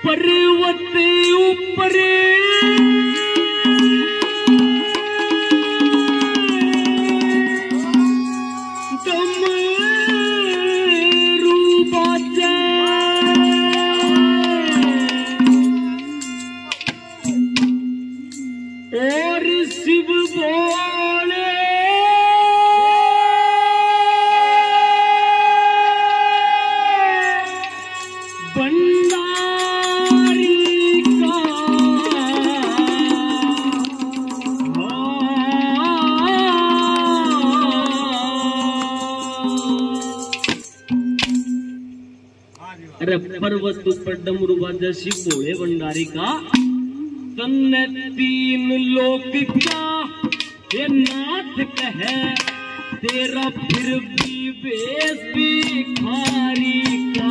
पर्वत ऊपर डमरू बाजे और शिव बोले अरे पर्वत पर डमरू बाजा शिव भोले भंडारी का तन्ने तीन लोक क्या ये नाथ कहे तेरा फिर भी वेश भिखारी का।